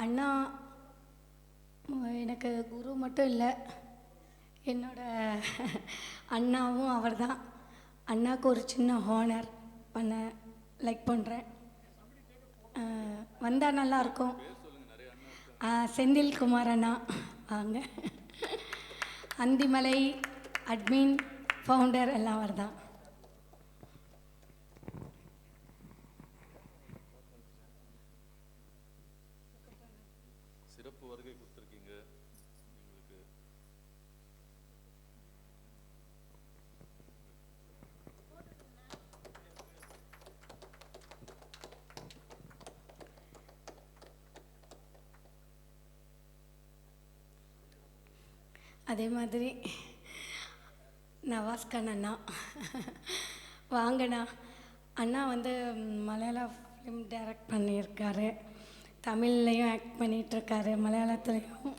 அண்ணா எனக்கு குரு மட்டும் இல்லை, என்னோட அண்ணாவும் அவர் தான். அண்ணாவுக்கு ஒரு சின்ன ஹானர் பண்ண லைக் பண்ணுறேன். வந்தால் நல்லாயிருக்கும். செந்தில்குமார் அண்ணா வாங்க. அந்திமலை அட்மின் ஃபவுண்டர் எல்லாம் அவர் தான். சிறப்பு வருகை கொடுத்துருக்கீங்க எங்களுக்கு. அதே மாதிரி நவாஸ்கான் அண்ணா வாங்கண்ணா. அண்ணா வந்து மலையாள ஃபிலிம் டைரக்ட் பண்ணியிருக்காரு, தமிழ்லையும் ஆக்ட் பண்ணிகிட்ருக்காரு, மலையாளத்துலேயும்.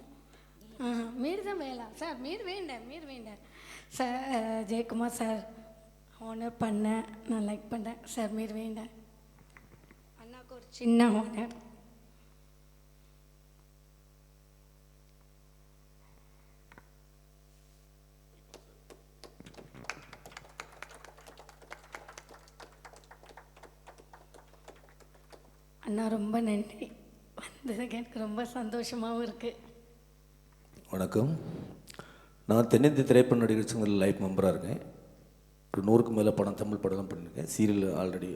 மீர் தான் வேலாம் சார், மீர் வேண்டேன் சார். ஜெயக்குமார் சார் ஹானர் பண்ண நான் லைக் பண்ணேன் சார். மீர் வேண்டேன். அண்ணாவுக்கு ஒரு சின்ன ஹானர். அண்ணா ரொம்ப நன்றி, வந்ததுக்கு எனக்கு ரொம்ப சந்தோஷமாகவும் இருக்குது. வணக்கம். நான் தென்னிந்திய திரைப்பட நடிகர் சங்கத்தில் லைஃப் மெம்பராக இருக்கேன். ஒரு 100க்கு மேலே படம், தமிழ் படம்லாம் பண்ணியிருக்கேன். சீரியல் ஆல்ரெடி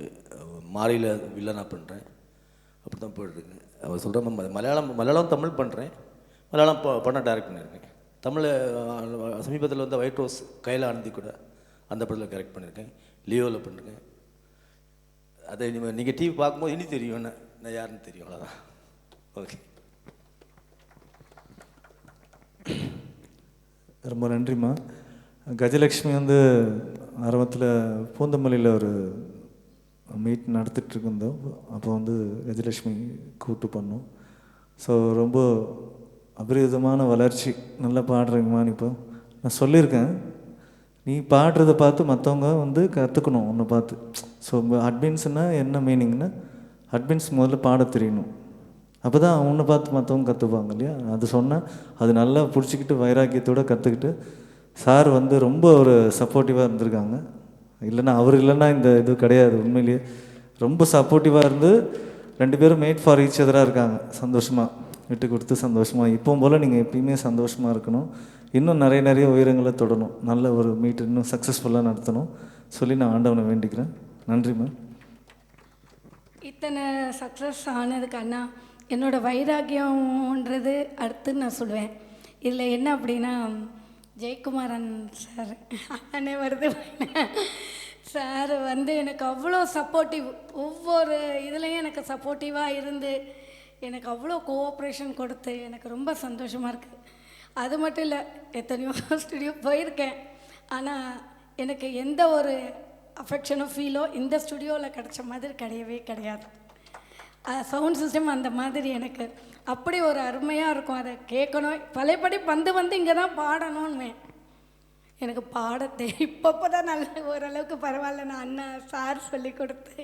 மாரியில் வில்லனாக பண்ணுறேன். அப்படி தான் போயிட்டுருக்கேன். அவர் சொல்கிற மலையாளம் தமிழ் பண்ணுறேன். மலையாளம் படம் டைரக்ட் பண்ணியிருக்கேன். தமிழ் சமீபத்தில் வந்து ஒயிட் ரோஸ் கையில் ஆனந்தி கூட அந்த படத்தில் டைரக்ட் பண்ணியிருக்கேன். லியோவில் பண்ணியிருக்கேன். அதை நீங்கள் டிவி பார்க்கும்போது இனி தெரியும் நான் யாருன்னு தெரியும், அவ்வளோதான். ஓகே, ரொம்ப நன்றிம்மா. கஜலக்ஷ்மி வந்து ஆரம்பத்தில் பூந்தமல்லியில் ஒரு மீட் நடத்திட்டுருந்தோம். அப்போ வந்து கஜலக்ஷ்மி கூப்பிட்டு பண்ணோம். ஸோ ரொம்ப அபரிதமான வளர்ச்சி, நல்லா பாடுறீங்கம்மான்னு. இப்போ நான் சொல்லியிருக்கேன், நீ பாடுறதை பார்த்து மற்றவங்க வந்து கற்றுக்கணும் உன்னை பார்த்து. ஸோ அட்மின்ஸ்னால் என்ன மீனிங்னா, அட்மின்ஸ் முதல்ல பாட தெரியணும். அப்போ தான் உன்னை பார்த்து மற்றவங்க கற்றுப்பாங்க இல்லையா. அது சொன்னால் அது நல்லா பிடிச்சிக்கிட்டு வைராக்கியத்தோடு கற்றுக்கிட்டு சார் வந்து ரொம்ப ஒரு சப்போர்ட்டிவாக இருந்திருக்காங்க. இல்லைன்னா அவர் இல்லைன்னா இந்த இது கிடையாது. உண்மையிலேயே ரொம்ப சப்போர்ட்டிவாக இருந்து 2 பேரும் மேட் ஃபார் ஈச் அதராக இருக்காங்க. சந்தோஷமாக விட்டு கொடுத்து சந்தோஷமாக இப்போவும் போல் நீங்கள் எப்பயுமே சந்தோஷமாக இருக்கணும். இன்னும் நிறைய உயரங்களை தொடணும். நல்ல ஒரு மீட் இன்னும் சக்ஸஸ்ஃபுல்லாக நடத்தணும் சொல்லி நான் ஆண்டவனை வேண்டிக்கிறேன். நன்றி மேம். இத்தனை சக்ஸஸ் ஆனதுக்கு அண்ணா என்னோடய வைராக்கியம்ன்றது அடுத்து நான் சொல்லுவேன். இதில் என்ன அப்படின்னா, ஜெயக்குமாரன் சார் அண்ணனே வருது சார் வந்து எனக்கு அவ்வளோ சப்போர்ட்டிவ், ஒவ்வொரு இதுலேயும் எனக்கு சப்போர்ட்டிவாக இருந்து எனக்கு அவ்வளோ கோஆப்ரேஷன் கொடுத்து எனக்கு ரொம்ப சந்தோஷமாக இருக்குது. அது மட்டும் இல்லை, எத்தனையோ ஸ்டுடியோ போயிருக்கேன், ஆனால் எனக்கு எந்த ஒரு அஃபெக்ஷனோ ஃபீலோ இந்த ஸ்டுடியோவில் கிடைச்ச மாதிரி கிடையாது. சவுண்ட் சிஸ்டம் அந்த மாதிரி எனக்கு அப்படி ஒரு அருமையாக இருக்கும். அதை கேட்கணும், பழையபடி வந்து இங்கே தான் பாடணும்னு எனக்கு இப்போ தான் நல்ல ஓரளவுக்கு பரவாயில்ல. நான் அண்ணா சார் சொல்லி கொடுத்து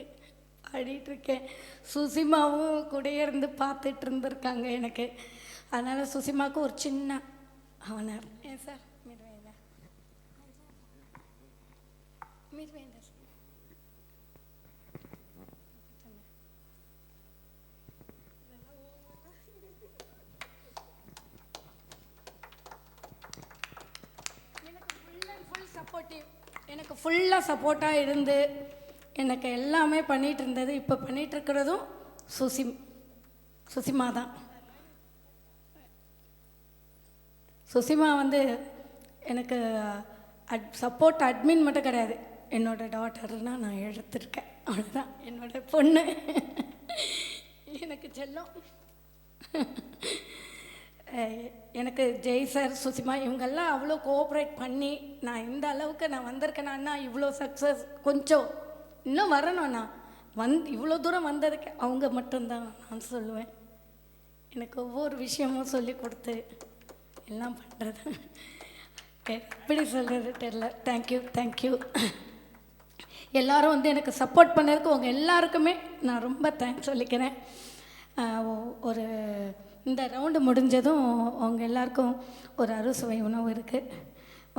பாடிட்டுருக்கேன். சுசிமாவும் கூட இருந்து பார்த்துட்டு இருந்திருக்காங்க எனக்கு. அதனால் சுசிமாவுக்கு ஒரு சின்ன ஹானர். ஏன் சார் மீர் வேண்டாம் சார். எனக்கு ஃபுல்லாக சப்போர்ட்டாக இருந்து எனக்கு எல்லாமே பண்ணிகிட்டு இருந்தது. இப்போ பண்ணிகிட்ருக்கிறதும் சுசிமா தான். சுசிமா வந்து எனக்கு சப்போர்ட் அட்மின் மட்டும் கிடையாது, என்னோடய டாட்டர்னால் நான் எடுத்திருக்கேன், அவ்வளோதான். என்னோடய பொண்ணு எனக்கு செல்லம். எனக்கு ஜெய் சார், சுசிமா இவங்கெல்லாம் அவ்வளோ கோஆப்ரேட் பண்ணி நான் இந்த அளவுக்கு நான் வந்திருக்கேன்னா, இவ்வளோ சக்ஸஸ் கொஞ்சம் இன்னும் வரணும்ண்ணா. இவ்வளோ தூரம் வந்ததுக்கு அவங்க மட்டும்தான் நான் சொல்லுவேன். எனக்கு ஒவ்வொரு விஷயமும் சொல்லி கொடுத்து எல்லாம் பண்ணுறது எப்படி சொல்கிறது தெரியல. தேங்க்யூ. எல்லோரும் வந்து எனக்கு சப்போர்ட் பண்ணதுக்கு உங்கள் எல்லாருக்குமே நான் ரொம்ப தேங்க்ஸ் சொல்லிக்கிறேன். ஒரு இந்த ரவுண்டு முடிஞ்சதும் அவங்க எல்லாருக்கும் ஒரு அறுசுவை உணவு இருக்குது,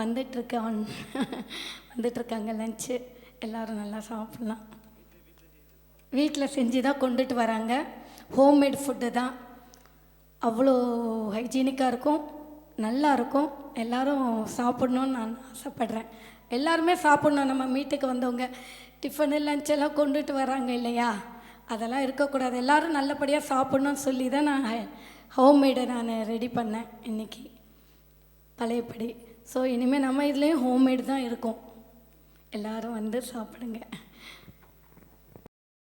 வந்துட்டுருக்காங்க லஞ்சு. எல்லோரும் நல்லா சாப்பிட்லாம். வீட்டில் செஞ்சு தான் கொண்டுட்டு வராங்க. ஹோம்மேட் ஃபுட்டு தான், அவ்வளோ ஹைஜீனிக்காக இருக்கும், நல்லா இருக்கும். எல்லோரும் சாப்பிட்ணுன்னு நான் ஆசைப்பட்றேன். எல்லாருமே சாப்பிட்ணும். நம்ம வீட்டுக்கு வந்தவங்க டிஃபனு லஞ்செல்லாம் கொண்டுட்டு வராங்க இல்லையா, அதெல்லாம் இருக்கக்கூடாது. எல்லோரும் நல்லபடியாக சாப்பிட்ணுன்னு சொல்லி தான் நான் ஹோம்மேடை நான் ரெடி பண்ணேன் இன்றைக்கி பழையபடி. ஸோ இனிமேல் நம்ம இதுலேயும் ஹோம்மேடு தான் இருக்கும். எல்லோரும் வந்து சாப்பிடுங்க.